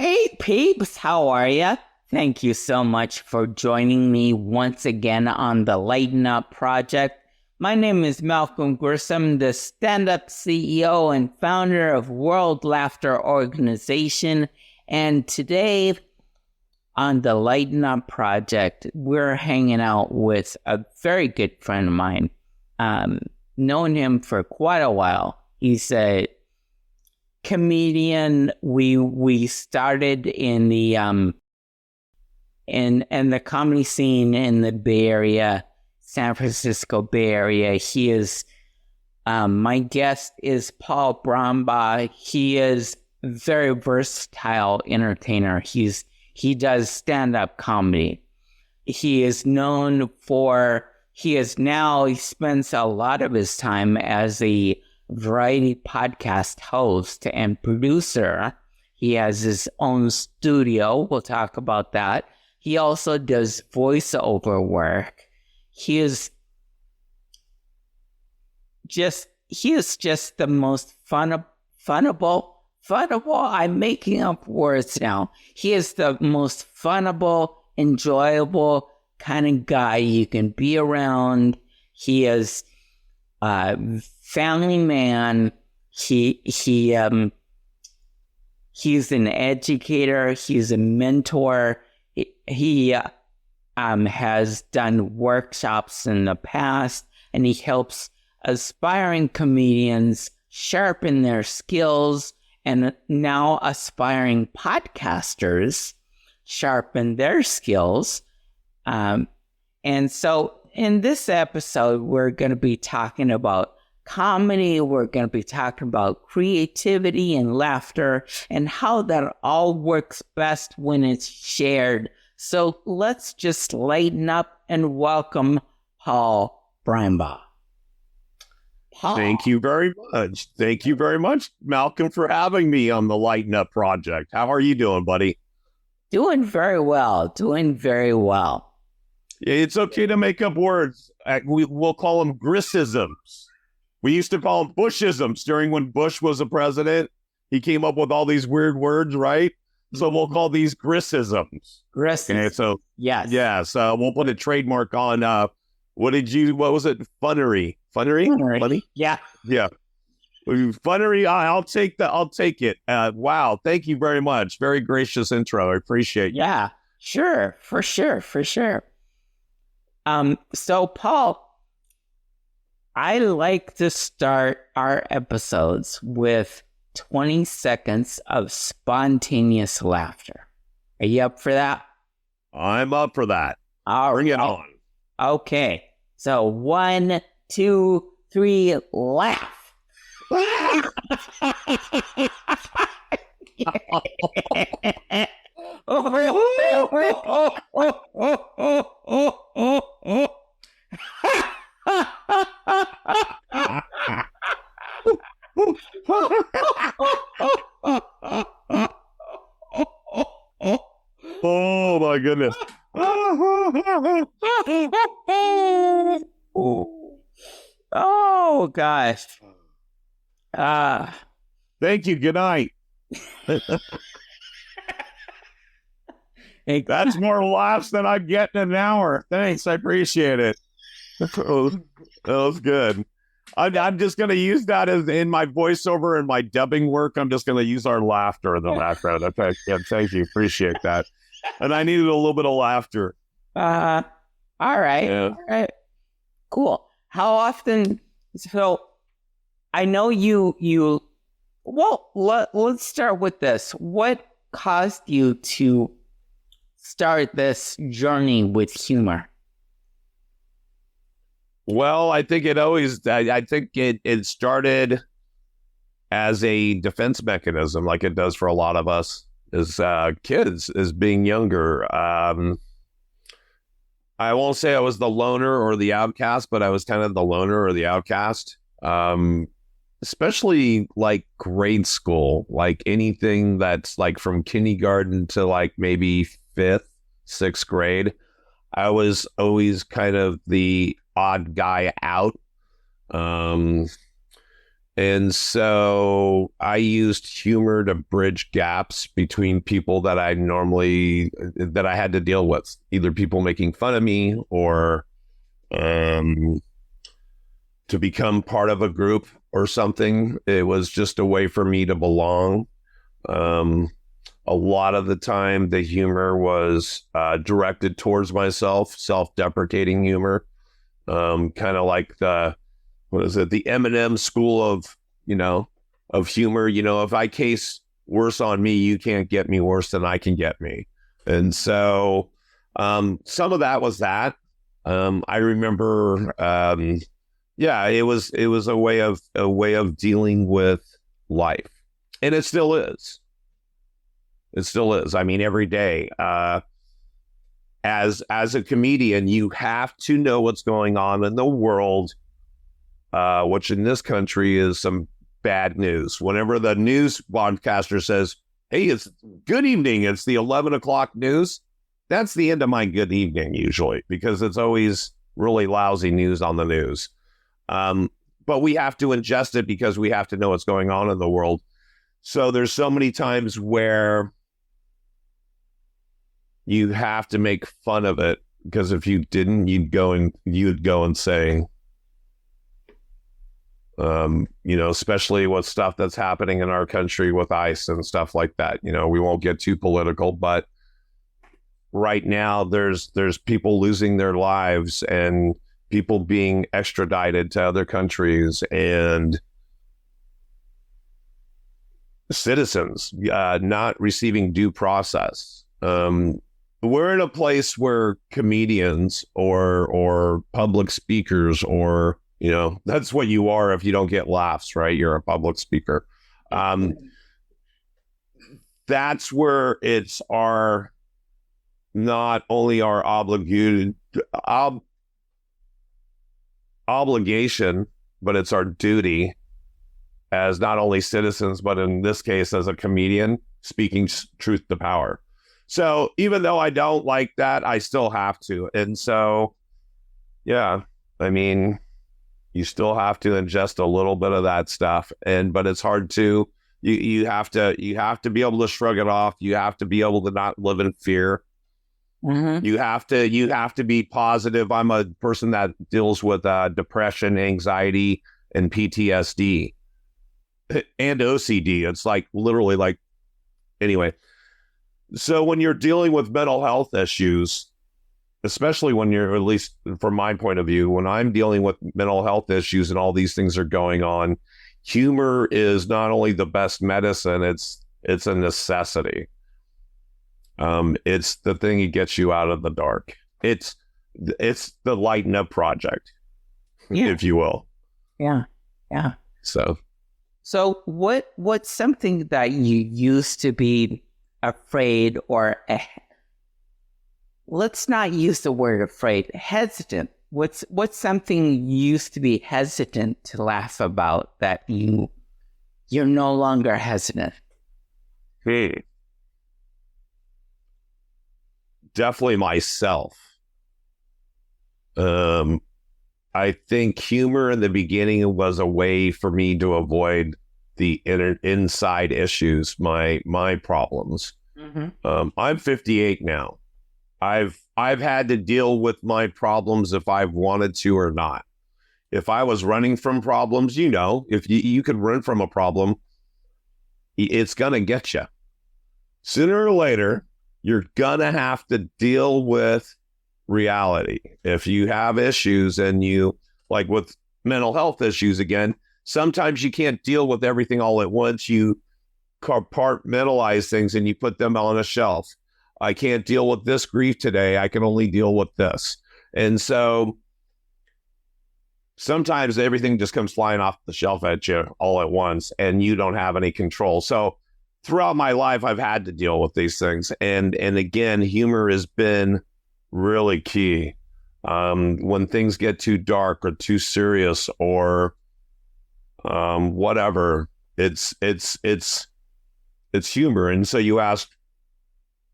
Hey, peeps, how are ya? Thank you so much for joining me once again on the Lighten Up Project. My name is Malcolm Grissom, the stand-up CEO and founder of World Laughter Organization. And today on the Lighten Up Project, we're hanging out with a very good friend of mine. Known him for quite a while. He's a comedian. We started in the in the comedy scene in the Bay Area, San Francisco Bay Area. He is my guest is Paul Brumbaugh. He is a very versatile entertainer. He does stand-up comedy. He spends a lot of his time as a variety podcast host and producer. He has his own studio. We'll talk about that. He also does voiceover work. He is just the most funnable. I'm making up words now. He is the most funnable, enjoyable kind of guy you can be around. He is family man. He's an educator. He's a mentor. He has done workshops in the past, and he helps aspiring comedians sharpen their skills, and now aspiring podcasters sharpen their skills. And so in this episode, we're going to be talking about comedy. We're going to be talking about creativity and laughter and how that all works best when it's shared. So let's just lighten up and welcome Paul Brumbaugh. Thank you very much. Thank you very much, Malcolm, for having me on the Lighten Up Project. How are you doing, buddy? Doing very well. It's okay to make up words. We'll call them Grisisms. We used to call them Bushisms during when Bush was a president. He came up with all these weird words, right? So we'll call these Grisisms. Okay, so yes. Yeah, so we'll put a trademark on what was it? Funnery. Funny? Yeah. Funnery, I'll take it. Wow, thank you very much. Very gracious intro. I appreciate you. Yeah, sure, for sure. So Paul, I like to start our episodes with 20 seconds of spontaneous laughter. Are you up for that? I'm up for that. Bring it on. Okay. So 1, 2, 3, laugh. Oh my goodness. Oh gosh. Thank you. Good night. That's more laughs than I get in an hour. Thanks. I appreciate it. That was good. I'm just going to use that as in my voiceover and my dubbing work. I'm just going to use our laughter in the background. Okay. Yeah, thank you. Appreciate that. And I needed a little bit of laughter. All right. Yeah. All right. Cool. How often? So I know let's start with this. What caused you to start this journey with humor? Well, I think it started as a defense mechanism, like it does for a lot of us as kids, as being younger. I won't say I was the loner or the outcast, but I was kind of the loner or the outcast. Especially like grade school, like anything that's like from kindergarten to like maybe 5th, 6th grade. I was always kind of the odd guy out. And so I used humor to bridge gaps between people that I had to deal with, either people making fun of me or to become part of a group or something. It was just a way for me to belong. A lot of the time, the humor was directed towards myself, self-deprecating humor, kind of like the Eminem school of humor. If I case worse on me, you can't get me worse than I can get me. And so some of that was that. I remember, it was a way of dealing with life, and it still is. It still is. I mean, every day, as a comedian, you have to know what's going on in the world, which in this country is some bad news. Whenever the news broadcaster says, "Hey, it's good evening," it's the 11 o'clock news. That's the end of my good evening usually, because it's always really lousy news on the news. But we have to ingest it because we have to know what's going on in the world. So there's so many times where you have to make fun of it, because if you didn't, you'd go and say, especially with stuff that's happening in our country with ICE and stuff like that. We won't get too political, but right now there's people losing their lives and people being extradited to other countries, and citizens not receiving due process. We're in a place where comedians or public speakers, or that's what you are if you don't get laughs, right? You're a public speaker. That's where it's not only our obligation, but it's our duty as not only citizens, but in this case, as a comedian, speaking truth to power. So even though I don't like that, I still have to. And so, yeah, I mean, you still have to ingest a little bit of that stuff. But it's hard to, you have to be able to shrug it off. You have to be able to not live in fear. Mm-hmm. You have to be positive. I'm a person that deals with depression, anxiety, and PTSD and OCD. It's like literally like, anyway. So when you're dealing with mental health issues, especially when you're, at least from my point of view, when I'm dealing with mental health issues and all these things are going on, humor is not only the best medicine, it's a necessity. It's the thing that gets you out of the dark. It's the lighten up project, if you will. Yeah. So what's something that you used to be afraid, or let's not use the word afraid, hesitant. What's something you used to be hesitant to laugh about that you're no longer hesitant? Definitely myself. I think humor in the beginning was a way for me to avoid the inside issues, my problems. Mm-hmm. I'm 58 now. I've had to deal with my problems if I've wanted to or not. If I was running from problems, if you could run from a problem, it's gonna get you. Sooner or later, you're gonna have to deal with reality. If you have issues, and you, like with mental health issues again, sometimes you can't deal with everything all at once. You compartmentalize things and you put them on a shelf. I can't deal with this grief today. I can only deal with this. And so sometimes everything just comes flying off the shelf at you all at once, and you don't have any control. So throughout my life, I've had to deal with these things. And again, humor has been really key. When things get too dark or too serious or whatever, it's humor. And so you ask,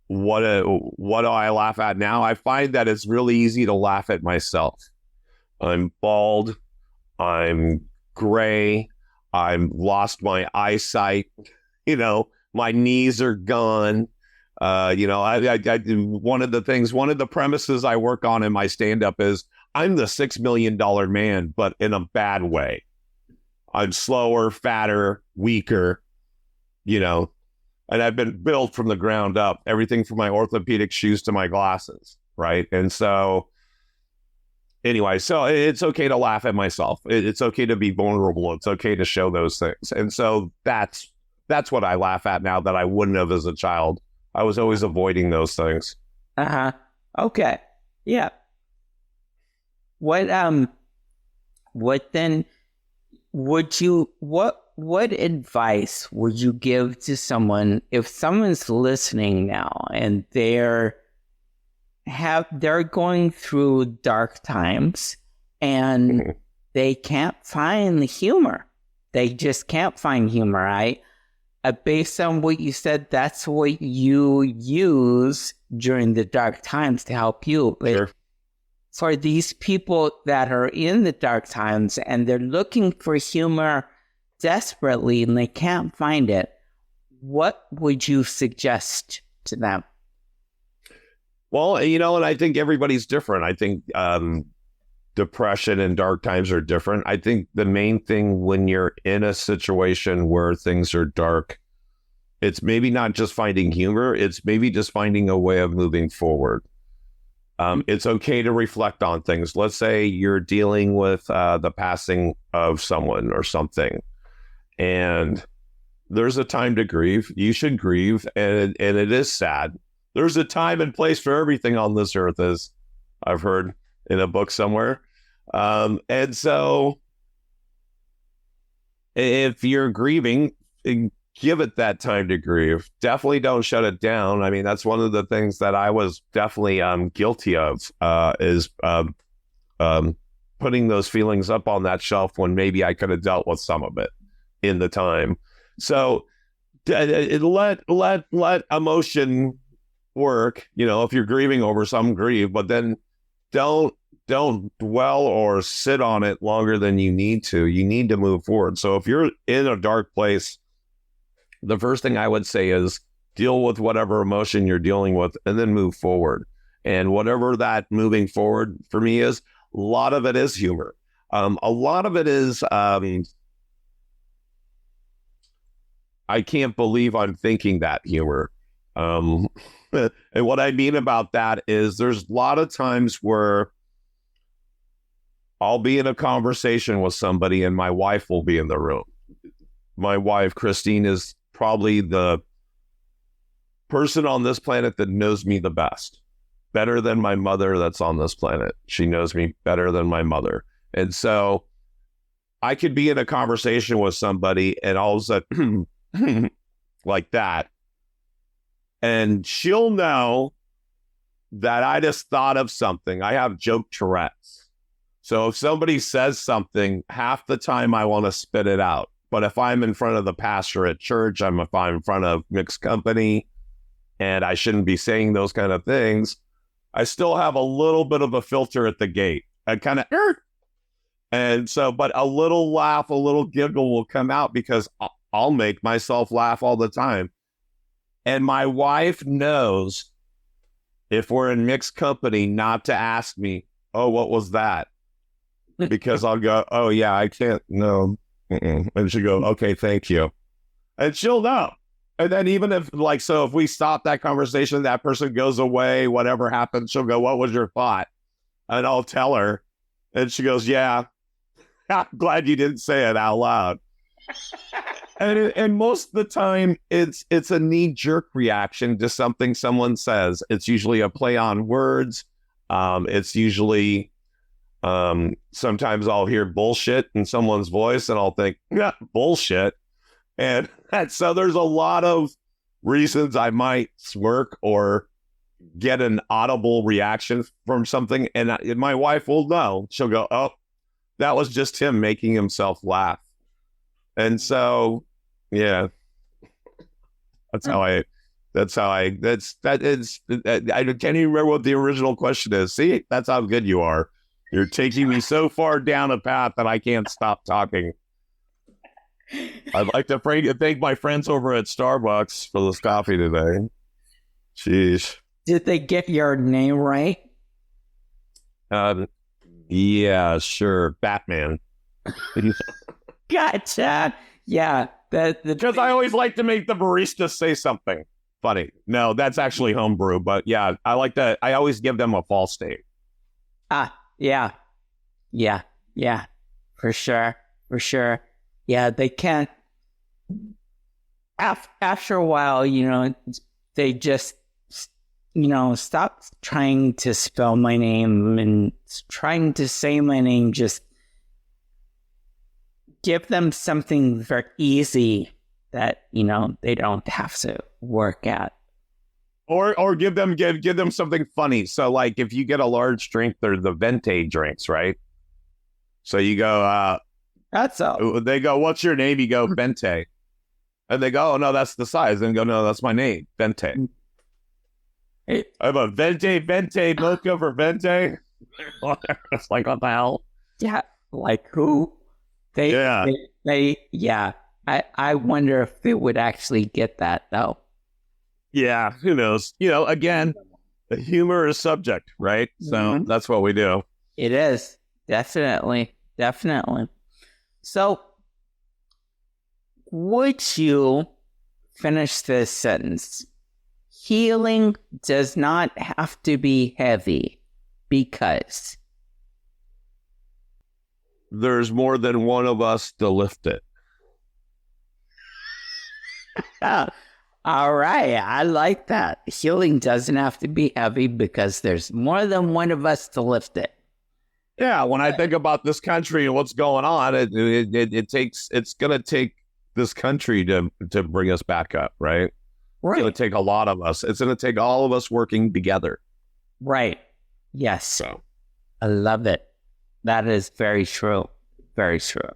what do I laugh at now? I find that it's really easy to laugh at myself. I'm bald. I'm gray. I've lost my eyesight. My knees are gone. I one of the premises I work on in my stand-up is I'm the $6 million man, but in a bad way. I'm slower, fatter, weaker, and I've been built from the ground up, everything from my orthopedic shoes to my glasses, right? And so anyway, so it's okay to laugh at myself. It's okay to be vulnerable. It's okay to show those things. And so that's what I laugh at now that I wouldn't have as a child. I was always avoiding those things. Okay. Yeah. What then what advice would you give to someone if someone's listening now and they're going through dark times and they can't find the humor? They just can't find humor, right? Based on what you said, that's what you use during the dark times to help you. Sure. For these people that are in the dark times and they're looking for humor desperately and they can't find it, what would you suggest to them? Well, and I think everybody's different. I think depression and dark times are different. I think the main thing when you're in a situation where things are dark, it's maybe not just finding humor, it's maybe just finding a way of moving forward. It's okay to reflect on things. Let's say you're dealing with the passing of someone or something, and there's a time to grieve. You should grieve, and it is sad. There's a time and place for everything on this earth, as I've heard in a book somewhere. And so if you're grieving, give it that time to grieve. Definitely don't shut it down. I mean, that's one of the things that I was definitely guilty of, is putting those feelings up on that shelf when maybe I could have dealt with some of it in the time. So let emotion work. If you're grieving over some, grieve, but then don't dwell or sit on it longer than you need to. You need to move forward. So if you're in a dark place, the first thing I would say is deal with whatever emotion you're dealing with and then move forward. And whatever that moving forward for me is, a lot of it is humor. A lot of it is, I can't believe I'm thinking that humor. And what I mean about that is there's a lot of times where I'll be in a conversation with somebody and my wife will be in the room. My wife, Christine, is probably the person on this planet that knows me the best, better than my mother that's on this planet. She knows me better than my mother. And so I could be in a conversation with somebody and all of a sudden like that, and she'll know that I just thought of something. I have joke Tourette's. So if somebody says something, half the time I want to spit it out. But if I'm in front of the pastor at church, if I'm in front of mixed company, and I shouldn't be saying those kind of things, I still have a little bit of a filter at the gate. I kind of, and so, but a little laugh, a little giggle will come out because I'll make myself laugh all the time. And my wife knows if we're in mixed company not to ask me, oh, what was that? Because I'll go, oh, yeah, I can't, no. And she'll go, okay, thank you. And she'll know. And then even if if we stop that conversation, that person goes away, whatever happens, she'll go, what was your thought? And I'll tell her. And she goes, yeah, I'm glad you didn't say it out loud. And most of the time, it's a knee-jerk reaction to something someone says. It's usually a play on words. It's usually, sometimes I'll hear bullshit in someone's voice and I'll think, yeah, bullshit. And so there's a lot of reasons I might smirk or get an audible reaction from something. And my wife will know. She'll go, oh, that was just him making himself laugh. And so, yeah, I can't even remember what the original question is. See, that's how good you are. You're taking me so far down a path that I can't stop talking. I'd like to thank my friends over at Starbucks for this coffee today. Jeez. Did they get your name right? Yeah, sure. Batman. Gotcha. Yeah. Because I always like to make the barista say something funny. No, that's actually homebrew, but yeah, I like that. I always give them a false name. Yeah. Yeah. Yeah. For sure. For sure. Yeah, they can't. After a while, they just, stop trying to spell my name and trying to say my name. Just give them something very easy that, they don't have to work at. Or give them something funny. So like if you get a large drink, they're the venti drinks, right? So you go, That's all. they go, what's your name? You go, Vente. And they go, oh, no, that's the size. And go, no, that's my name, Vente. I have a Vente mocha for Vente. It's like, what the hell? Yeah, like who? I wonder if they would actually get that, though. Yeah, who knows? Again, the humor is subject, right? So that's what we do. It is. Definitely. So, would you finish this sentence? Healing does not have to be heavy because there's more than one of us to lift it. All right, I like that. Healing doesn't have to be heavy because there's more than one of us to lift it. Yeah, when I think about this country and what's going on, it's gonna take this country to bring us back up, right? Right. It's gonna take a lot of us. It's gonna take all of us working together. Right. Yes. So I love it. That is very true. Very true.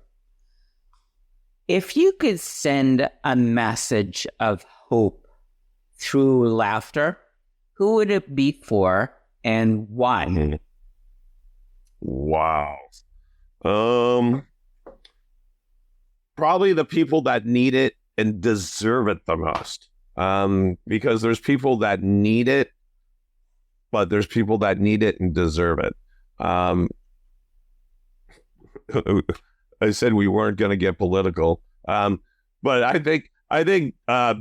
If you could send a message of hope through laughter, who would it be for and why? Wow. Probably the people that need it and deserve it the most. Because there's people that need it, but there's people that need it and deserve it. I said we weren't going to get political. But I think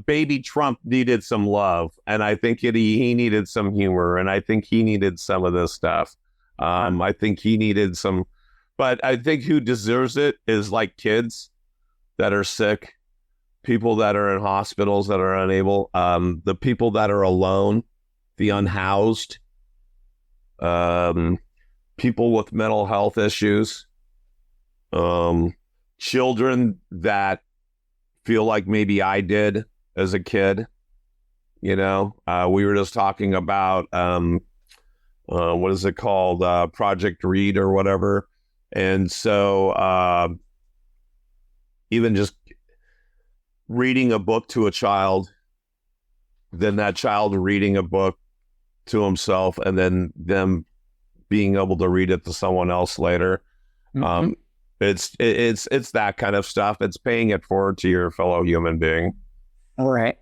baby Trump needed some love, and I think he needed some humor, and I think he needed some of this stuff. I think he needed some, but I think who deserves it is like kids that are sick, people that are in hospitals that are unable, the people that are alone, the unhoused, people with mental health issues, children that feel like maybe I did as a kid. We were just talking about what is it called? Project Read or whatever. And so even just reading a book to a child, then that child reading a book to himself, and then them being able to read it to someone else later. Mm-hmm. It's that kind of stuff. It's paying it forward to your fellow human being. All right.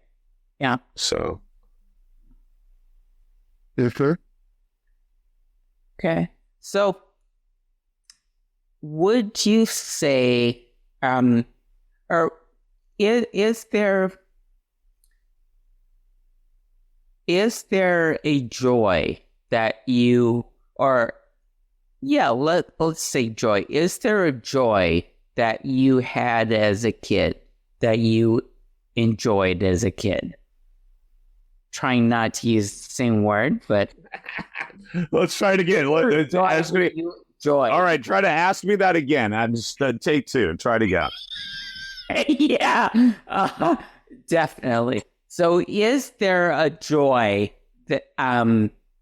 Yeah. So. Yes, sir. Okay. So, would you say, or is there a joy that you, or yeah, let's say joy. Is there a joy that you had as a kid that you enjoyed as a kid? Trying not to use the same word, but let's try it again. Ask me. Joy. All right, try to ask me that again. I'm just take two. Try it again. Yeah, definitely. So, is there a joy that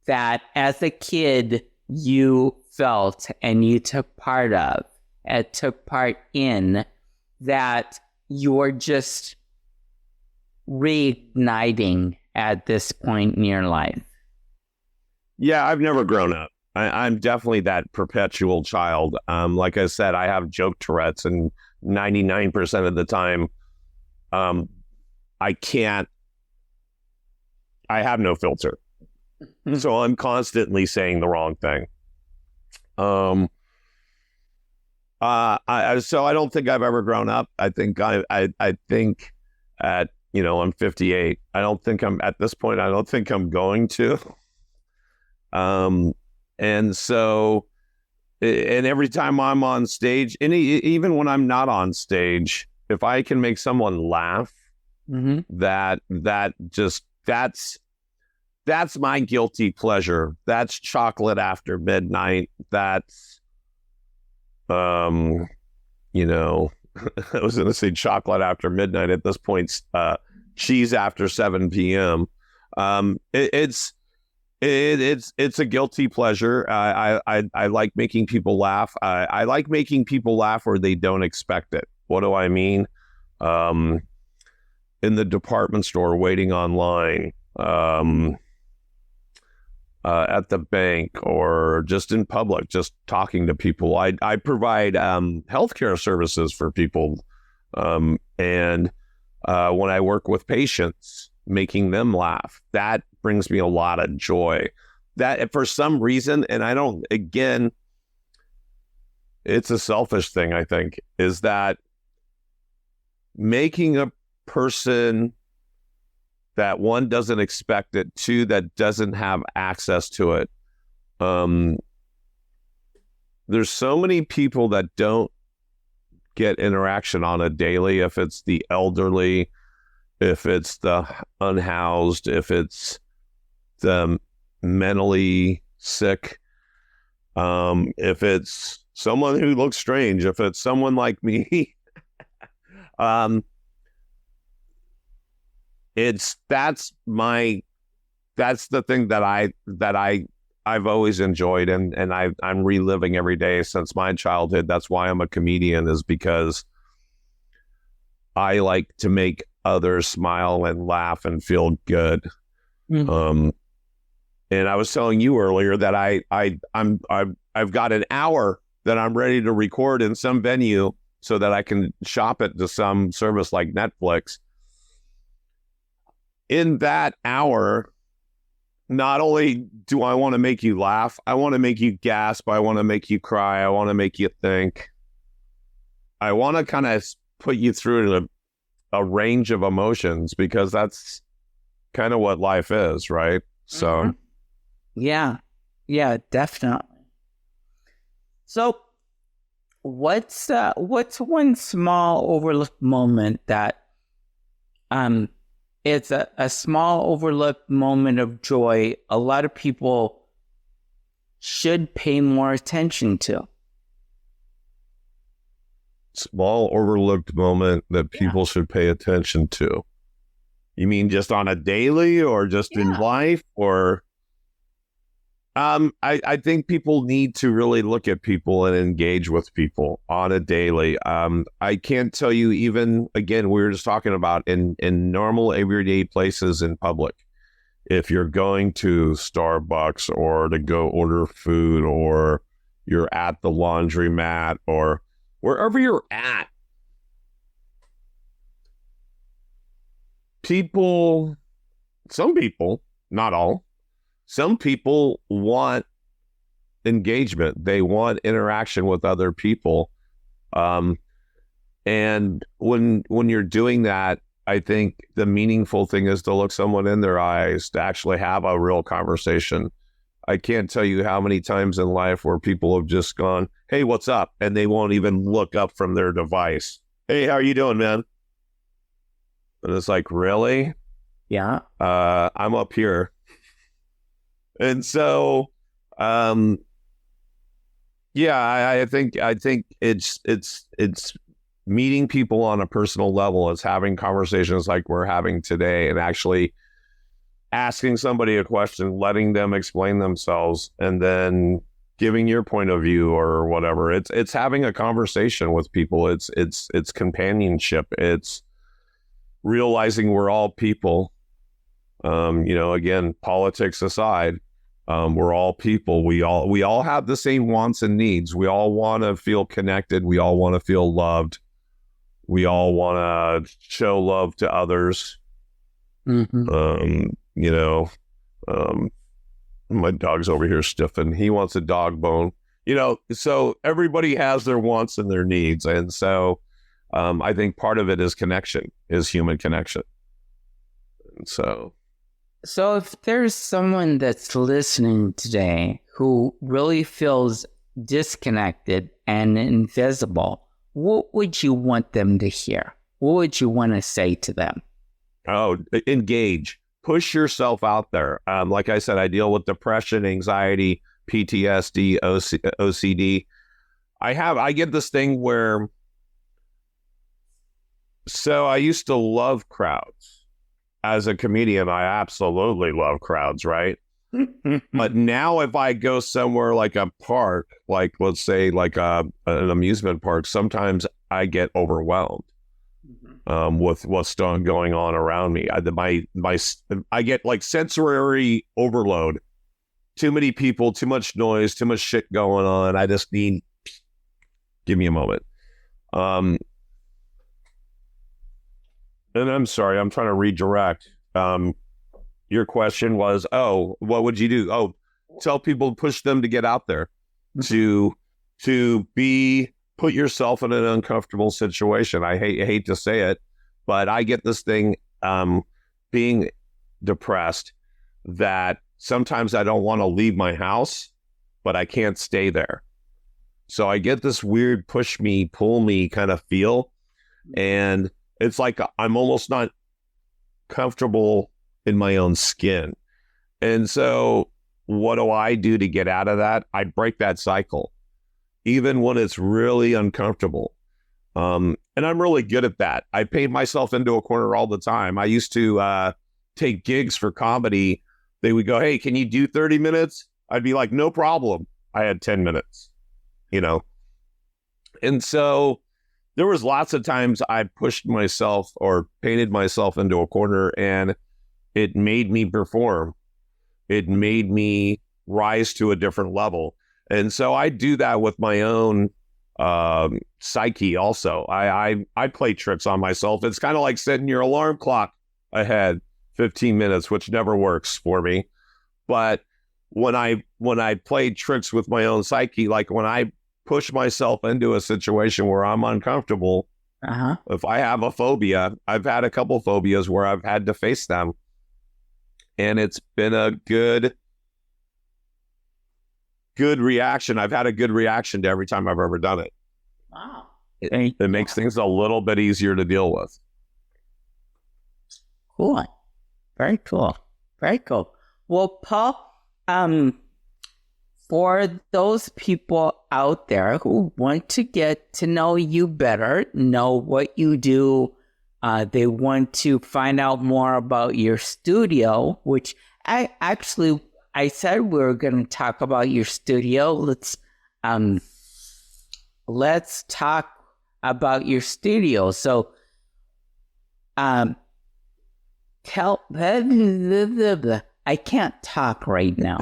that as a kid you felt and you took part in, that you're just reigniting at this point in your life? Yeah, I've never grown up. I'm definitely that perpetual child. Like I said, I have joke Tourette's, and 99% of the time, I have no filter. So I'm constantly saying the wrong thing. So I don't think I've ever grown up. I think I think at, I'm 58. I don't think I'm at this point. I don't think I'm going to. And so, and every time I'm on stage, and even when I'm not on stage, if I can make someone laugh, that's my guilty pleasure. That's chocolate after midnight. That's, I was going to say chocolate after midnight. At this point, cheese after 7 p.m. It's a guilty pleasure. I like making people laugh. I like making people laugh where they don't expect it. What do I mean? In the department store, waiting online, at the bank, or just in public, just talking to people. I provide healthcare services for people, and when I work with patients, making them laugh, that brings me a lot of joy. That, for some reason, and I don't, again, it's a selfish thing, I think, is that making a person that, one, doesn't expect it, two, that doesn't have access to it. There's so many people that don't get interaction on a daily, if it's the elderly, if it's the unhoused, if it's the mentally sick, if it's someone who looks strange, if it's someone like me, that's the thing that I've always enjoyed, and I'm reliving every day since my childhood. That's why I'm a comedian, is because I like to make others smile and laugh and feel good. And I was telling you earlier that I've got an hour that I'm ready to record in some venue so that I can shop it to some service like Netflix. In that hour, not only do I want to make you laugh, I want to make you gasp, I want to make you cry, I want to make you think. I want to kind of put you through a range of emotions, because that's kind of what life is, right? So, yeah, definitely. So, what's one small overlooked moment that it's a small overlooked moment of joy a lot of people should pay more attention to? Small overlooked moment that people should pay attention to. You mean just on a daily, or just in life, or? I think people need to really look at people and engage with people on a daily. I can't tell you, even, again, we were just talking about in normal everyday places in public. If you're going to Starbucks, or to go order food, or you're at the laundromat, or wherever you're at, some people, not all, some people want engagement. They want interaction with other people. And when you're doing that, I think the meaningful thing is to look someone in their eyes, to actually have a real conversation. I can't tell you how many times in life where people have just gone, "Hey, what's up?" And they won't even look up from their device. "Hey, how are you doing, man?" And it's like, really? Yeah. I'm up here. And so, I think it's meeting people on a personal level. It's having conversations like we're having today, and actually asking somebody a question, letting them explain themselves, and then giving your point of view or whatever. It's having a conversation with people. It's companionship. It's realizing we're all people. Again, politics aside, we're all people. We all have the same wants and needs. We all want to feel connected. We all want to feel loved. We all want to show love to others. Mm-hmm. You know, my dog's over here stiffing. He wants a dog bone. You know, so everybody has their wants and their needs. And so I think part of it is connection, is human connection. And so if there's someone that's listening today who really feels disconnected and invisible, what would you want them to hear? What would you want to say to them? Oh, engage. Push yourself out there. Like I said, I deal with depression, anxiety, PTSD, OCD. I get this thing where, so I used to love crowds. As a comedian, I absolutely love crowds, right? But now if I go somewhere like a park, like let's say like an amusement park, sometimes I get overwhelmed with what's going on around me. I get like sensory overload. Too many people, too much noise, too much shit going on. I just need, give me a moment. And I'm sorry, I'm trying to redirect. Your question was, what would you do? Tell people, push them to get out there, to put yourself in an uncomfortable situation. I hate to say it, but I get this thing, being depressed, that sometimes I don't want to leave my house, but I can't stay there. So I get this weird push me, pull me kind of feel. And it's like I'm almost not comfortable in my own skin. And so what do I do to get out of that? I break that cycle, even when it's really uncomfortable. And I'm really good at that. I paint myself into a corner all the time. I used to take gigs for comedy. They would go, hey, can you do 30 minutes? I'd be like, no problem. I had 10 minutes, you know? And so there was lots of times I pushed myself or painted myself into a corner, and it made me perform. It made me rise to a different level. And so I do that with my own psyche also. I play tricks on myself. It's kind of like setting your alarm clock ahead 15 minutes, which never works for me. But when I play tricks with my own psyche, like when I push myself into a situation where I'm uncomfortable, if I have a phobia, I've had a couple phobias where I've had to face them. And it's been a good reaction. I've had a good reaction to every time I've ever done it. Wow. It makes things a little bit easier to deal with. Cool. Very cool. Very cool. Well, Paul, for those people out there who want to get to know you better, know what you do, they want to find out more about your studio, which I said we were going to talk about your studio. Let's talk about your studio. So, I can't talk right now.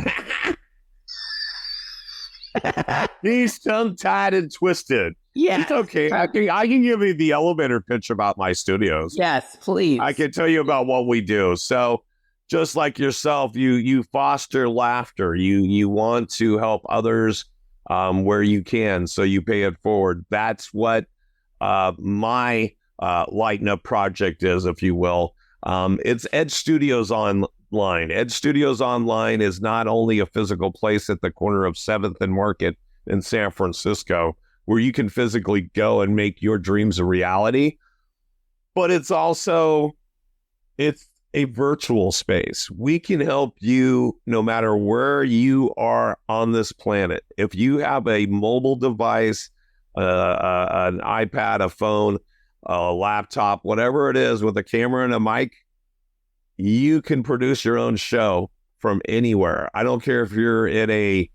He's tongue-tied and twisted. Yeah. It's okay. I can give you the elevator pitch about my studios. Yes, please. I can tell you about what we do. So just like yourself, you foster laughter. You want to help others where you can, so you pay it forward. That's what my Lighten Up project is, if you will. It's Edge Studios Online. Edge Studios Online is not only a physical place at the corner of 7th and Market in San Francisco, where you can physically go and make your dreams a reality, but it's a virtual space. We can help you no matter where you are on this planet. If you have a mobile device, an iPad, a phone, a laptop, whatever it is, with a camera and a mic, you can produce your own show from anywhere. I don't care if you're in a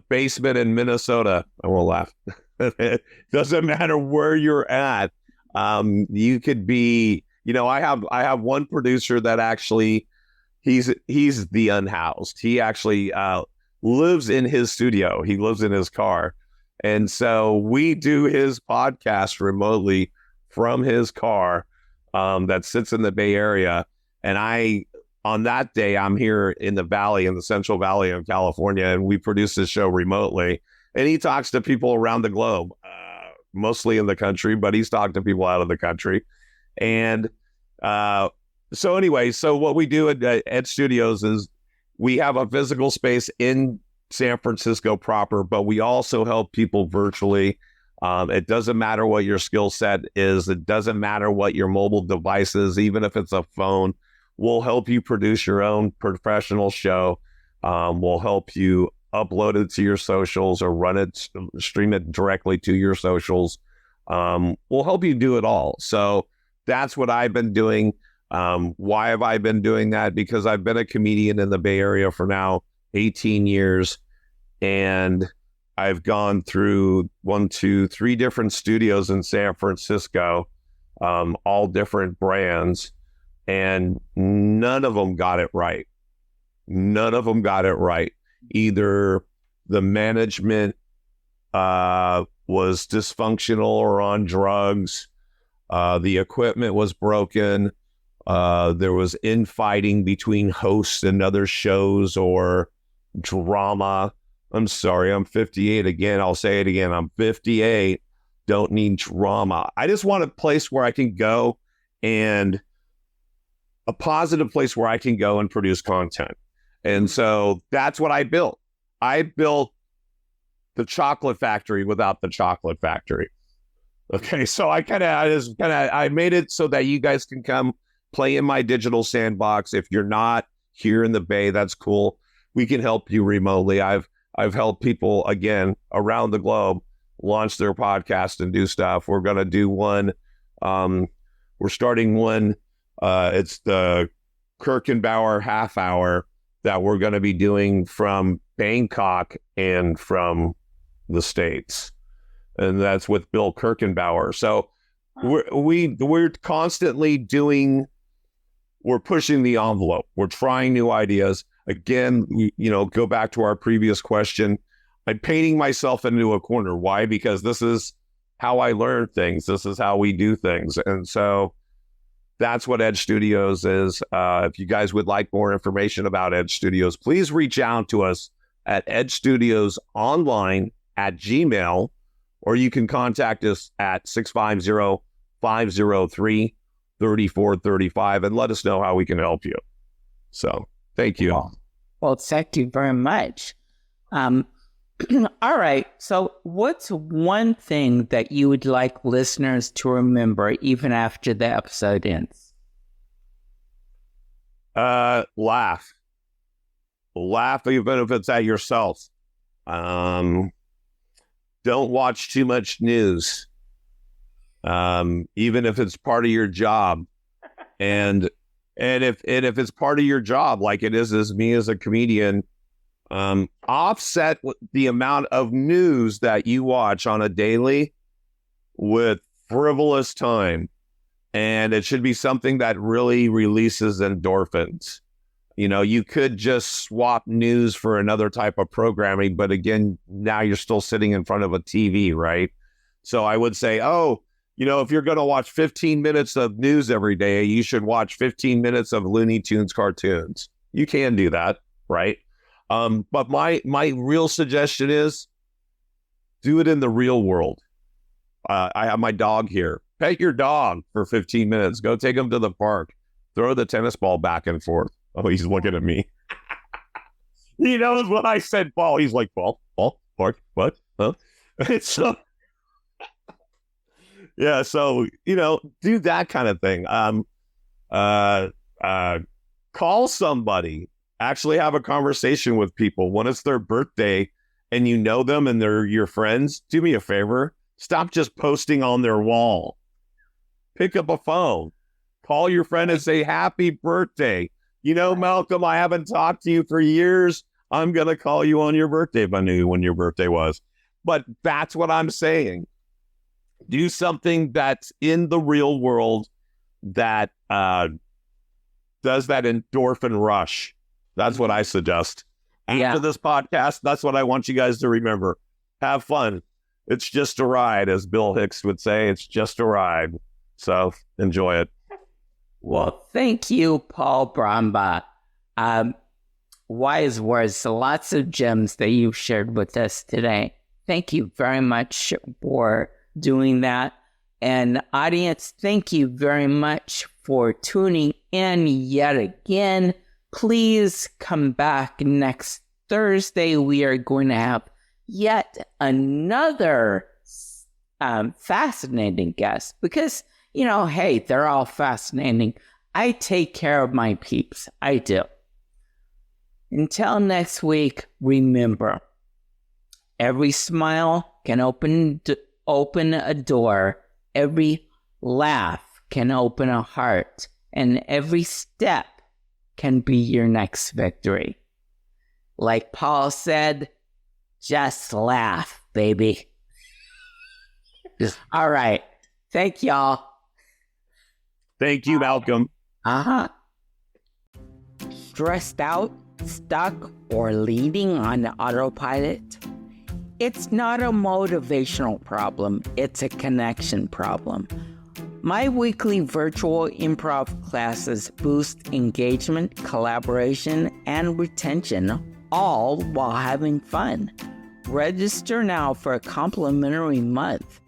basement in Minnesota. I won't laugh. It doesn't matter where you're at. You could be, I have one producer that actually, he's the unhoused. He actually lives in his studio. He lives in his car. And so we do his podcast remotely from his car that sits in the Bay Area. And on that day, I'm here in the Valley, in the Central Valley of California, and we produce this show remotely. And he talks to people around the globe, mostly in the country, but he's talked to people out of the country. And so anyway, so what we do at Ed Studios is we have a physical space in San Francisco proper, but we also help people virtually. It doesn't matter what your skill set is. It doesn't matter what your mobile device is, even if it's a phone. We'll help you produce your own professional show. We'll help you upload it to your socials or stream it directly to your socials. We'll help you do it all. So that's what I've been doing. Why have I been doing that? Because I've been a comedian in the Bay Area for now 18 years. And I've gone through 3 different studios in San Francisco, all different brands, and none of them got it right. None of them got it right. Either the management was dysfunctional or on drugs. The equipment was broken. There was infighting between hosts and other shows or drama. I'm sorry, I'm 58 again. I'll say it again. I'm 58. Don't need drama. I just want a place where I can go and a positive place where I can go and produce content. And so that's what I built. I built the chocolate factory without the chocolate factory. Okay, so I made it so that you guys can come play in my digital sandbox. If you're not here in the Bay, that's cool. We can help you remotely. I've helped people, again, around the globe launch their podcast and do stuff. We're going to do one. We're starting one. It's the Kirkenbauer half hour that we're going to be doing from Bangkok and from the States. And that's with Bill Kirkenbauer. So we're constantly we're pushing the envelope. We're trying new ideas. Again, go back to our previous question. I'm painting myself into a corner. Why? Because this is how I learn things. This is how we do things. And so that's what Edge Studios is. If you guys would like more information about Edge Studios, please reach out to us at edgestudiosonline@gmail.com, or you can contact us at 650-503-3435 and let us know how we can help you. So thank you. Well, thank you very much. All right. So what's one thing that you would like listeners to remember even after the episode ends? Laugh. Laugh even if it's at yourself. Don't watch too much news. Even if it's part of your job. And if it's part of your job, like it is as me as a comedian, offset the amount of news that you watch on a daily with frivolous time. And it should be something that really releases endorphins. You could just swap news for another type of programming, but again, now you're still sitting in front of a TV, right? So I would say, if you're going to watch 15 minutes of news every day, you should watch 15 minutes of Looney Tunes cartoons. You can do that, right? But my real suggestion is do it in the real world. I have my dog here. Pet your dog for 15 minutes. Go take him to the park. Throw the tennis ball back and forth. Oh, he's looking at me. He knows when I said ball. He's like, ball, park, what? Huh? So, yeah, so, do that kind of thing. Call somebody. Actually have a conversation with people. When it's their birthday and you know them and they're your friends, do me a favor. Stop just posting on their wall. Pick up a phone. Call your friend and say, happy birthday. Malcolm, I haven't talked to you for years. I'm going to call you on your birthday if I knew when your birthday was. But that's what I'm saying. Do something that's in the real world that does that endorphin rush. That's what I suggest. After this podcast, that's what I want you guys to remember. Have fun. It's just a ride, as Bill Hicks would say. It's just a ride. So enjoy it. Well, thank you, Paul Brumbaugh. Wise words, lots of gems that you've shared with us today. Thank you very much for doing that. And audience, thank you very much for tuning in yet again. Please come back next Thursday. We are going to have yet another fascinating guest because, hey, they're all fascinating. I take care of my peeps. I do. Until next week, remember, every smile can open a door. Every laugh can open a heart. And every step can be your next victory. Like Paul said, just laugh, baby. All right. Thank y'all. Thank you, Malcolm. Stressed out, stuck, or leading on autopilot? It's not a motivational problem, it's a connection problem. My weekly virtual improv classes boost engagement, collaboration, and retention, all while having fun. Register now for a complimentary month.